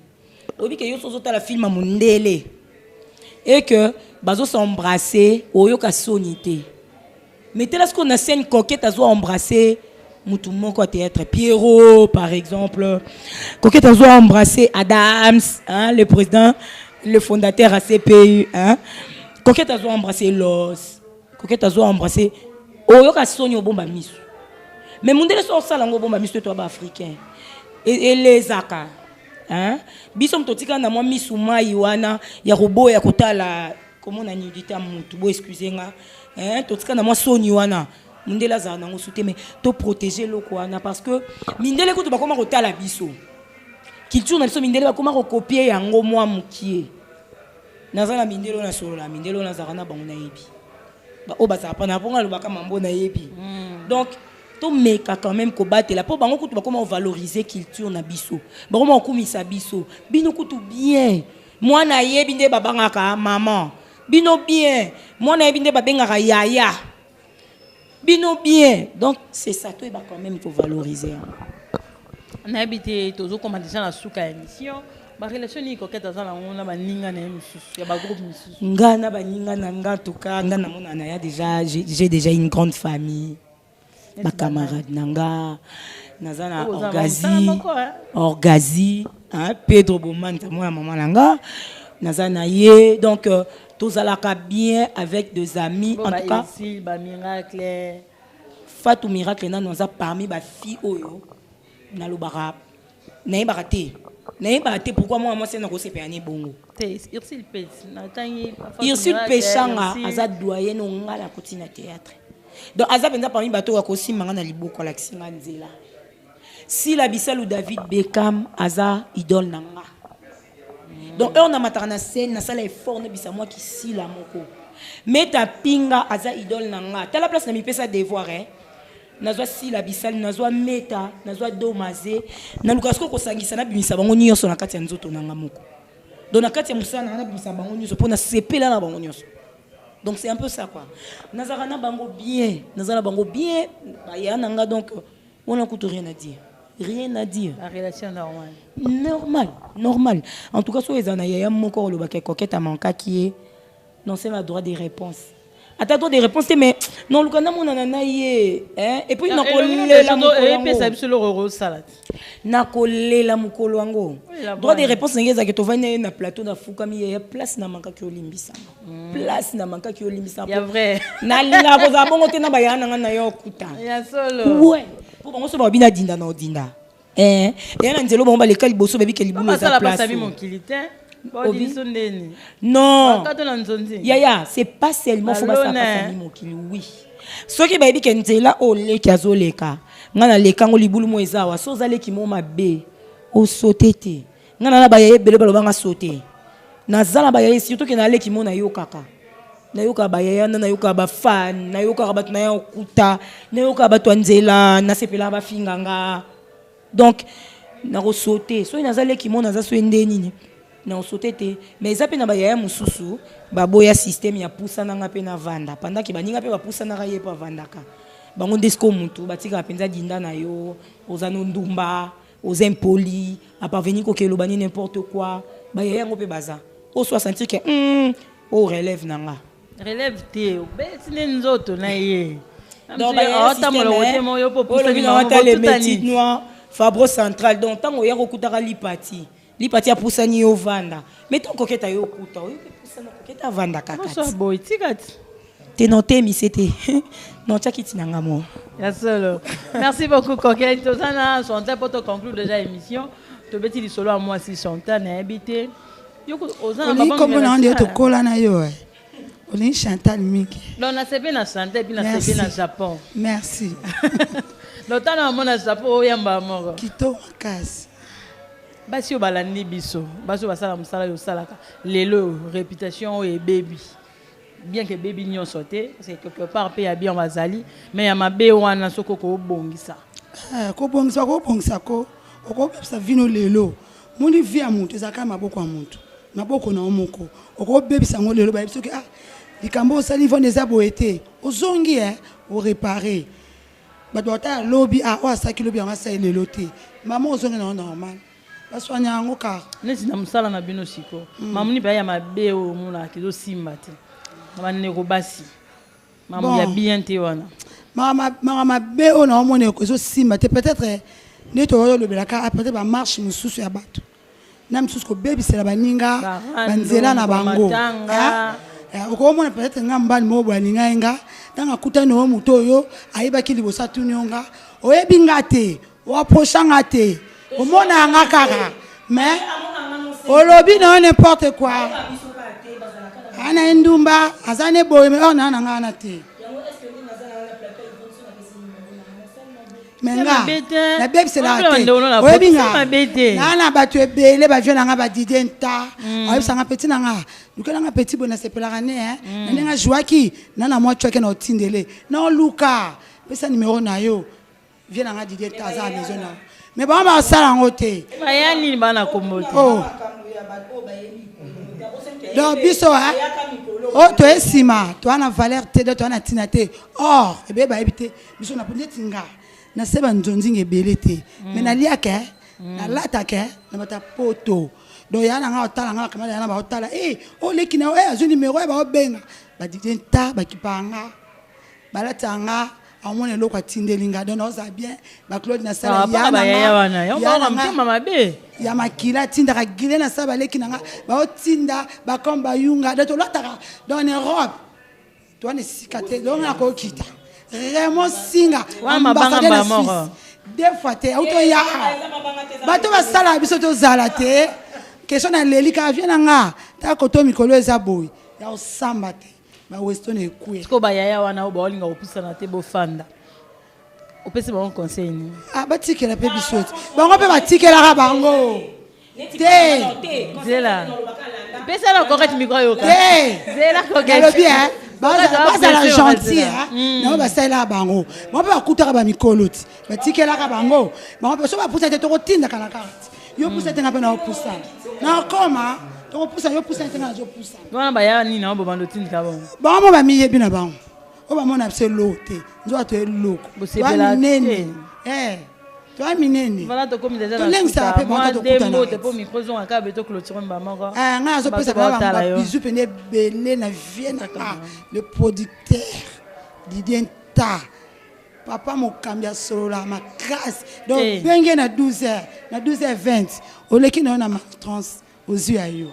obi ke yo sozo la film mundele et que bazo s'embrasser oyoka soni te mais tel ce qu'on a scène coquette azo embrasser mutu moko théâtre Pierrot par exemple coquette azo embrasser Adams le président le fondateur ACPU coquette azo embrasser Los coquette azo embrasser oyoka soni obomba misu mais mundele so sala ngo bomba misu to ba africain et les aka biso mtotika na mwa misu mai wana ya robo ya kotala comment na nudité mutu bo excusez-nga totika na mwa soni wana mundele za nango sute mais to protéger loko wana parce que mindele ko to ba koma kotala biso culture na biso mindele ba koma ko copier yango mwa mukie nazala mindele na solo la mindele na zakana bango na yebi ba o ba sa pa na ponga lo ba kama mbona yebi donc to meka quand même ko batela po bango kutu ba koma valoriser culture na biso ba koma okumisa biso bino kutu bien mwana yebi nde babangaka maman bino bien mwana yebi nde babengaka yaya bino bien donc c'est ça to ba quand même faut valoriser on a habité tozo comme déjà na suka émission ba relation ni coquette za na ngona ba ninga na misusu ya ba groupe misusu ngana ba ninga na ngatuka ngana mona na ya déjà j'ai déjà une grande famille ma camarade nanga nazana orgazi Pedro Bomanta moi maman nanga nazana ye donc tous alaka bien avec des amis en tout cas ba miracle Fatou miracle na nous a parmi ba fille oyo na lobara na barate pourquoi moi c'est na ko sepéani bongo Irsil Pes na tangi Irsil Pesanga aza doyen no ngala kotina théâtre donc aza penza parmi bato ko simanga na liboko la kisinga nzela si la bisalu David Beckham aza idole nanga donc on a matana scène na sala effort na bisa moi qui si la moko mais ta pinga aza idole nanga ta la place na mi pesa devoir nazwa si la bisali nazwa meta nazwa domaze na lukasko ko sangisa na bimisa bango nyonso na kati ya nzoto nanga moko donc na kati ya musana na bimisa bango nyonso pona sepela na bango nyonso Donc c'est un peu ça quoi. Nazarana bango bien, Nazara bango bien, ya nanga donc on n'a rien à dire. Rien à dire. La relation normale. Normal. En tout cas, si vous avez un encore le baquet coquette à manquer qui est non c'est ma droit des réponses. Attends droit des réponses mais non le canard mon nana y hein et puis na coller la et ça c'est le roro salade. Na coller la mukolo ango. Droit des réponses ngeza que to va na plateau na fuka mi ya place na manka ki olimbisa. Place na manka ki olimbisa. Ya vrai. Na linga ko za bongo te na bayana na yo kuta. Ya solo. Ouais. Pour bongo so ba bina dinda na odinda. Et na nzelo bomba le kali boso bebi ke libulo za place. Ça mon kilité. Non. Yaya, c'est pas seulement faut ça passer mon kili oui. Ce qui baby kenzela o le kiazoleka. Ngana leka ngo libulu mo ezawa so zale ki mo mabe. O sotete. Ngana na baye bele balo banga sauter. Na zala baye surtout que na le ki mo na yo kaka. Na yo ka baye na yo ka ba fan, na yo ka ba na yo kuta, na yo ka ba twanzela, na sepela ba finganga. Donc na ro sauter. So ina zale ki mo na za so ndeni ni. Na osotete mais ça pe na ba ya mususu ba boya système ya poussa na ngape na vanda pendant que baninga pe ba poussa na kaye pa vandaka bango ndesko mutu batika penza dinda na yo ozano ndumba ozempoli a parvenir ko kelo bani n'importe quoi ba ya ngo pe baza o soit sentir que o relève nanga relève te be tine nzoto na ye donc ba ta mo le mo yo po poussa ni ma les métiers noirs Fabro central donc tango ya ko kutaka lipati Lipati a poussani yo vanda. Mais ton coquette a yo kuta. Oui, poussana coquette a vanda kaka. Bonsoir boy, tikati. T'es noté mi c'était. Non, tchakiti nanga mo. Ya solo. Merci beaucoup coquette. Tozana Chantal pour te conclure déjà l'émission. To beti li solo à moi si Chantal na habité. Yo ozana ba comme on dit to kola na yo. On est Chantal Miki. Non, na sebe na Chantal puis na sebe na Japon. Merci. L'autant na mon na Japon yamba moko. Kito makasi. Basi obalandi biso basi basala musala yo salaka lelo réputation et baby bien que baby nyon sauté parce que quelque part pe ya bien bazali mais ya mabe wana soko ko bongisa ko bongisa ko bebisa vino lelo muni via muntu ezaka maboko ya muntu maboko na omoko oko bebisa ngo lelo ba biso ke likambo osali vone za boete ozongi o réparer ba doita lobby o asaki lobby nga sa lelo te maman ozongi na normal soigner en car nesi na musala na bino siko mamuni ba ya mabe o muna kizo simba te na neko basi mamu ya bien te wana mama be o na omone ko zo simba te peut-être ne to yo lobelaka peut-être ba marche mususu ya bato na mususu ko baby c'est la baninga banzela na bango ko mona peut-être ngambali mo bwa ninga nga tanga kutana o muto yo ayibaki libosa tunionga oyebinga te o approchanga te au monde a kaka mais au lobby non n'importe quoi ana ndumba azane boy mais on a ngana te menga la bebe c'est la te oui binga na ba tu ebele ba vieux nga ba didenta ayi sanga petit nga luka nga petit bona sepela ne hein nga joaki na moi tu na otindele na luka pesa numéro na yo vieux nga didenta za maison na mais bon ba sala ngote bayani bana kombote donc biso to esima to ana valeur te to ana tinate or ebe ba ebite biso na pondeti nga na seba nzonzi ngebele te mais na liaka na lata ke na mata poto donc yana nga otala nga kamala yana ba otala o leki na azu numéro ba obenga ba didenta ba kipanga balatanga amone loko atindelinga donc oza bien ba Claude na sala ya makila tinda ka gile na sala leki nanga ba otinda ba komba yunga donc lotaka dans une robe toi ne sikate donc na ko kita vraiment singa ambassadeur Suisse deux fois te auto ya ba to ba sala biso to zala te question na lelika vient nga ta ko to mikolo eza boy ya osamba te ba weston ekue ko ba yaya wana ba olinga opisa na te bo fanda opesi ba conseil ni batikela pe bisoti bango pe batikela ka bango te zela pesa la correct micro yo ka zela correct le bien baza la gentil na ba sala bango bango pe bakutaka ba mikolo ti batikela ka bango bango pe so ba pusa te to kotinda kana carte yo pusa te ngape na opusa na koma to poussa yo poussa tena jo poussa wana baya nini na bobando tindika bon ba mo ba mi yebi na ba o ba mo na pse lote nzo ato eloko bosepela toi minene voilà to comme déjà to lengsa pe ba to kuta na te po micro zon aka beto clôturer mbamoko nga zo pesa ba bizu pene belé na vienne le producteur Didien Ta papa mokambi ya solo la makasi donc benge na 12h na 12h20 oleki na na trans aux yeux ayo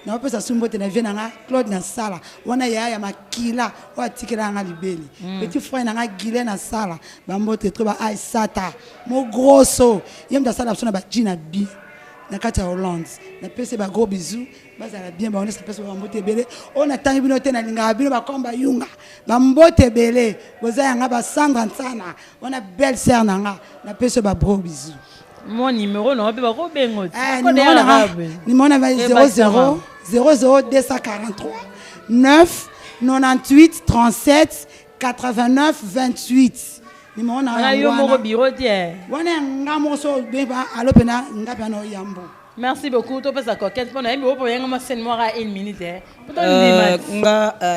na pesa sumbote na vienne nga Claude na sala wana ya makila o atikela nga libeli petit frère na nga Guilin na sala bambote trop ba ai sata mo grosso yem da sala sona ba jina bi na kati ya Hollande na pesa ba gros bisous bazala bien ba on est pesa ba mbote belé on a tangi bino te na linga bino ba komba yunga ba mbote belé boza nga ba Sandra Nsana on a belle sœur na nga pesa ba gros bisous. Mon numéro non ba ko bengo numéro na 00 243 9 98 37 89 28 numéro na yo mo bureau tie wana ngamo so beba alopena ngapa no yambo. Merci beaucoup to pesa coquette pour na mbi po yenga ma scène moi à 1 minute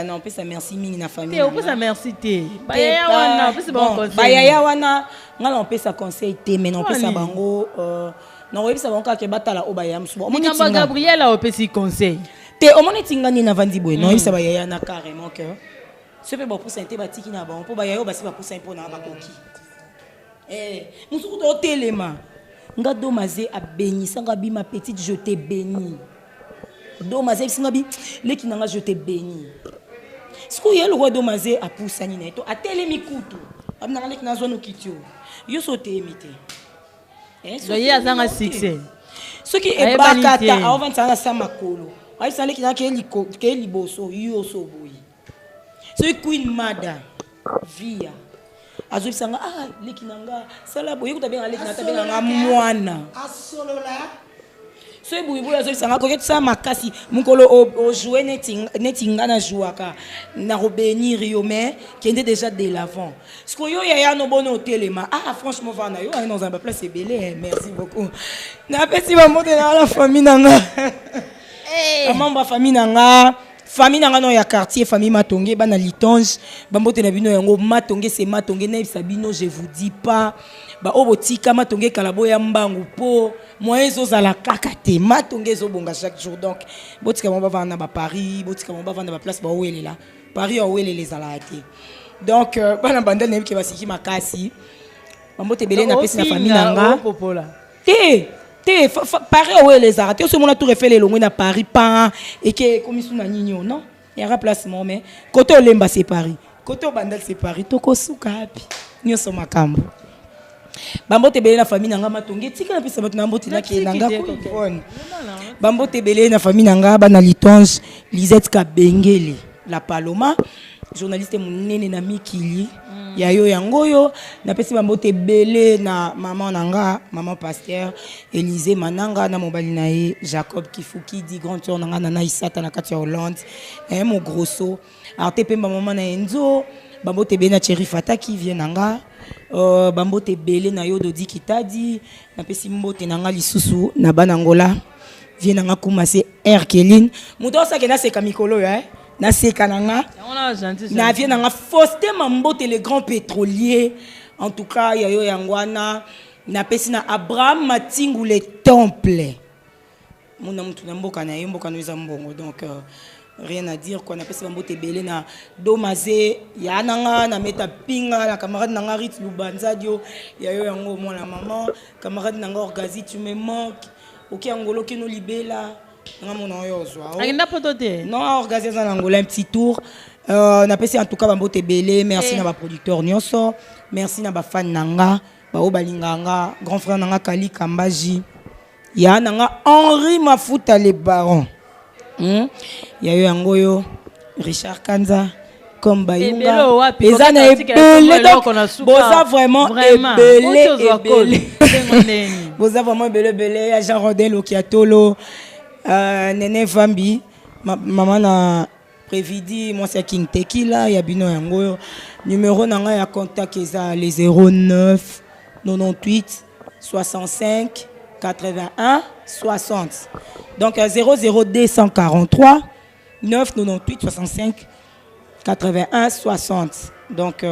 non pesa merci mingi na famille te pesa merci te baya wana pesa bon conseil baya wana ngala on pesa conseil te mais non pesa bango non pesa bango ka ke batala o baya msubo mo ngamba Gabriela o pesa conseil te o moni tingani na vandi boy non pesa baya na carrément que ce peut bon pour santé batiki na bon pour baya o basi ba pour ça pour na ba koki musuku to telema nga domaze a béni sanga bi ma petite je t'ai béni domaze sanga bi leki nanga je t'ai béni siko yelo roi domaze a poussani neto a telemi kutu abna leki na zone kitio yo so te emite zoye azanga succès ce qui est bakata avant ça sa makolo ai sale ki na ke liboso yo so boyi so queen mada via azo bisanga leki nanga sala boye kutabena leki na tabena nga mwana asolola so buibu azo bisanga ko ketsa makasi mukolo o jouer netinga na jouaka na rebenir yo mais kende déjà de l'avant ce que yo ya no bono telema franchement vana yo dans un place c'est belé merci beaucoup na pesi ba mote na la famille nanga maman ba famille nanga famille nanga no ya quartier famille Matonge bana litonge bambote na bino yango Matonge c'est Matonge na Sabino je vous dis pas ba obotika Matonge kalabo ya mbangu po moyen zo la kakate Matonge zo bonga chaque jour donc botika mo ba vana ba Paris botika mo ba vana ba place ba owelela Paris owelela les alati donc bana bandel na ke basiki makasi bambote belé na pesi na famille nanga te Paris où les arrêtés au moment tout refait les longues na Paris pas et que comme ils sont na nino non il y a remplacement mais côté Olemba c'est Paris côté Bandel c'est Paris toko suka happy nyo so makambo bambote belé na famille nanga Matonge tika na pesa bato na mbote na ke nanga ko bambote belé na famille nanga bana litonge Lisette Kabengele la Paloma journaliste munene na mikili ya yo yangoyo na pesi bambote belé na maman nanga maman pasteur Élisée Mananga na mobali na ye Jacob Kifuki di grand tour nanga na Isata na kati ya Hollande mon grosso arte pe maman na Enzo bambote belé na Thierry Fata qui vient nanga bambote belé na yo Dodi Kitadi na pesi mbote nanga lisusu na banangola vient nanga kumase Erkeline mudo sa ke na seka mikolo ya na sekananga na vie nanga Faustin Mambote le grand pétrolier en tout cas yayo yangwana na pesi na Abraham Matingu le temple mona mutu na mboka na ye mboka no eza mbongo donc rien à dire quoi na pesi Mambote belé na domaze ya nanga na meta pinga na camarade nanga Rit Lubanza dio yayo yango mona maman camarade nanga Orgazi tu me manques oki angolo kino libela non organiser dans l'Angola un petit tour on a passé en tout cas bambote belé merci na ba producteur nyonso merci na ba fan nanga ba obalinganga grand frère nanga Kali Kambaji ya nanga Henri Mafuta le baron ya yo yangoyo Richard Kanza comme Bayunga pesa na ebele boza vraiment ebele boza vraiment ebele ya Jean Rodel Okiatolo Nene Vambi maman na prévidi moi c'est King Tequila ya bino yango numéro nanga ya contact eza les 09 98 65 81 60. Donc 00243 998 65 81 60. Donc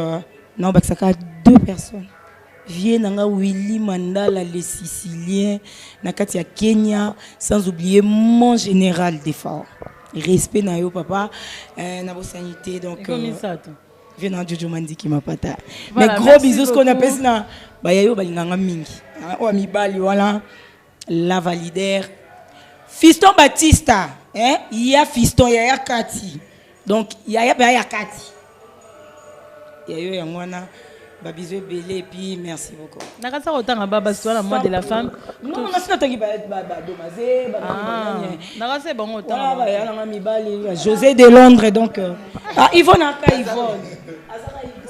non, ça a 2 personnes. Viennent Willy Mandala, les Siciliens, Nakatia Kenya, sans oublier mon général d'effort. Respect na yo papa, na sanité donc. Viens Jojo Mandi qui m'a pas ta. Mais gros bisous qu'on appelle ça. Bah yo balinganga mingi. O amibali voilà la validaire. Fiston Batista, hein? Il y a Fiston, il y a Kati. Donc il y a Kati. Il y a yo yangwana. Bisous belé et puis merci beaucoup. Nakasa autant à baba soit la mois de la femme. Non, on a pas tangi ba domazé, nakasa bon autant. Ah ya nga mibali José de Londres donc Yvonne aka Yvonne.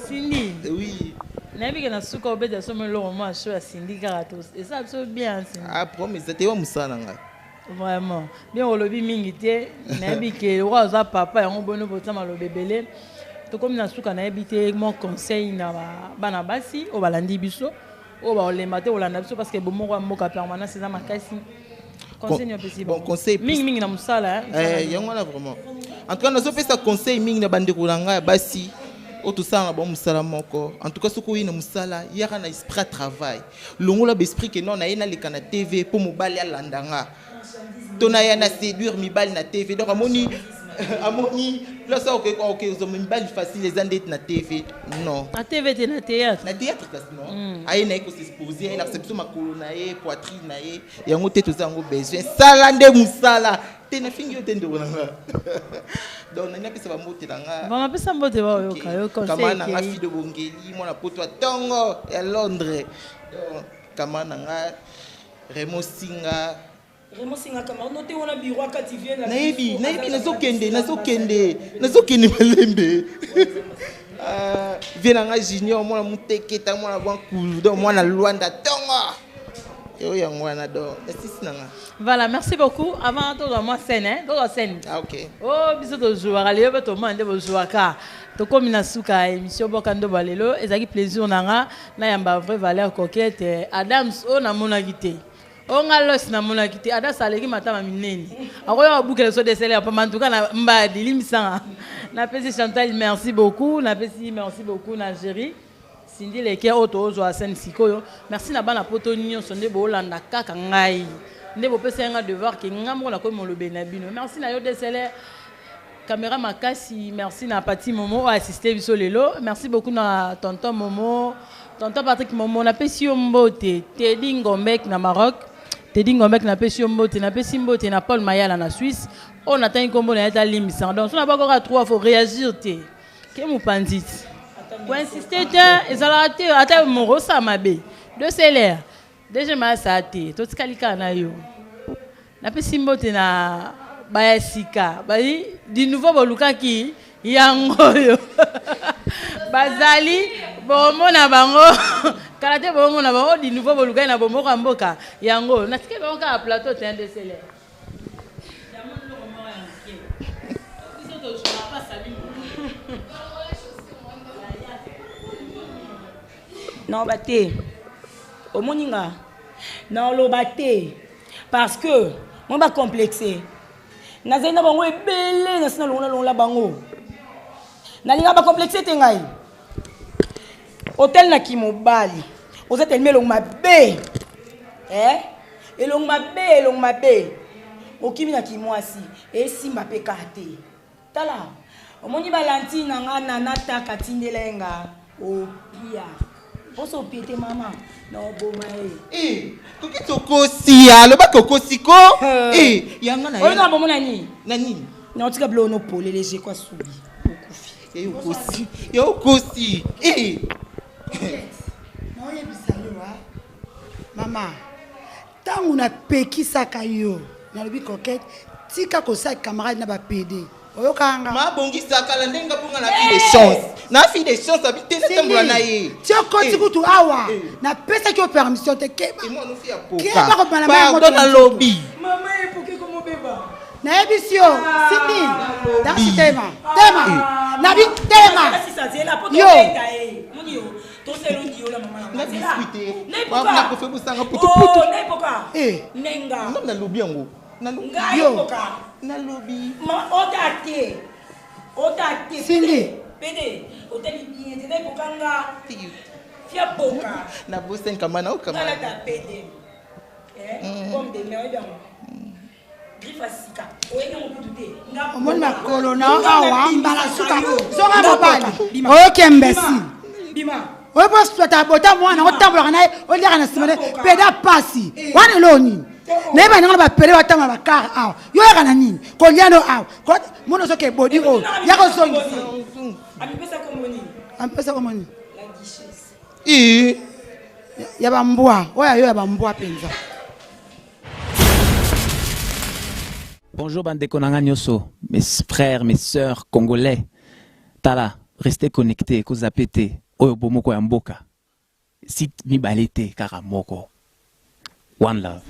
Cindy. Oui. Nabi que na suka obeda somme lo moi show à Cindy Karatos. Et ça absolument bien Cindy. Ah promis c'était wa musala nga. Vraiment. Bien on lobi mingi te, nabi que wa za papa ya ngobono botama lo bebele. Comme na suka na ebité mon conseil na bana basi o balandi biso o ba le maté o landa biso parce que bomo ko mboka permanence c'est ma kasi conseil ni possible bon conseil mingi na musala yango na vraiment en tout cas nazo pesa conseil mingi na bande kolanga basi o tout ça na bon musala moko en tout cas soko yi na musala yaka na esprit travail longola esprit que non na yena le kana TV pour mobali alandanga tona yana séduire mibali na TV donc amoni là ça ok ils ont une balle facile les andettes na TV non na TV te na théâtre non aïe na ko s'exposer elle accepte ma colonne poitrine na ye yango te tous yango besoin sala nde musala te na fingi te ndo na donc na pesa ba mote nga ba pesa mbote ba yo kayo conseil kama na fille de bongeli mona poto tongo ya Londres donc kama na nga Remo Singa Remo Singa kama noté on a bureau quand tu viens naibi nazokende malembe viens nga junior mwana muteketa mwana bankulu donc mwana Luanda tonga yo yango wana donc assist nanga. Voilà, merci beaucoup. Avant tout moi scène hein, dans la scène. Ah OK. Oh biso to jouer aller ba to mande bo jouer ka. To comme na suka émission bokando balelo ezaki plaisir nanga na yamba vrai valeur coquette Adams o na mona gité. On a los na mona kiti ada saleki matama mineni akoya boucle so de sele pa mantuka na mbadi limsanga na pesi Chantal merci beaucoup na pesi merci beaucoup na Géry Cindy leke auto zo asen sikoyo merci na bana poto nyo sonde bo landa kaka ngai nde bo pesa nga devoir ke ngamo na ko mo lobe na bino merci na yo de sele caméra makasi merci na Pati Momo assister biso lelo merci beaucoup na tonton Momo tonton Patrick Momo na pesi mbote Teddy Ngombek na Maroc Teddy Ngombek na pesi mbote na pesi mbote na Paul Mayala na Suisse on attend une combo na eta limisa donc on n'a pas encore à 3 faut réagir te ke mo pandit pour insister te ezala te ata mo rosa mabe de salaire déjà ma sa te to tikalika na yo na pesi mbote na bayasika bali di nouveau boluka ki yango yo bazali bomo na bango kalate bomo na bango di nouveau boluka na bomo ka mboka yango na tike bango ka plateau te de sele non baté au moninga non lo baté parce que moi ba complexé nazena bango ebele na sina longa bango nalinga ba complexé te ngai hôtel na kimobali oza telme long mabe elong mabe okimi na kimwasi esimba pe kate tala omoni balantine nga na nataka tindelenga opia poso piete mama na oboma koki tokosi aloba kokosiko yanga na oyo na bomo nani na otika blo no polele je kwa subi okufi yokosi naoye bisalewa mama tangu na pekisaka yo nalobi coquette tika kosa camarade na ba PD oyokanga mabongisaka la ndenga ponga na fille de chance na fille de chance habité na tambola na ye tiokoti kutu awa na pesa ki permission te keba et moi no fi apoka keba ko bana ma pardon na lobby mama epoke komo beba na ebisio Cindy dans tema nabi tema yo Tout c'est le dio la maman. On a discuté. N'importe On a fait ça pour tout. Oh, n'importe. Eh. Nenga. Non, on a lobby en haut. On a lobby. On a lobby. Ma otate. Otate. Cindy. Pede. Oteli bien. T'es pour kanga. Fia boka. Na bosen kamana au kamana. Nala ta pede. Comme des merdes. Grifasika. Oyenga mokutute. Omoni makolo na awa mbala suka. Zonga mobali. Oyoke mbesi. Bima. Oyo po splota bota mwana otambola naye oliaka na nsima ne peda pasi. Wana elo nini? Naye bananga bapele batambola bakar awa. Yo yaka na nini? Kolia no awa. Mono soke body oyo. Yako zongisa. Amipesa komoni. Ampesa komoni. La guichesse. Ya bambwa. Oya yo ya bambwa penza. Bonjour Bandeko Nanga Nyoso, mes frères, mes sœurs congolais. Tala, restez connectés, Kozapete, Oyo Bomoko Yamboka. Site Mibalete, Karamoko. One love.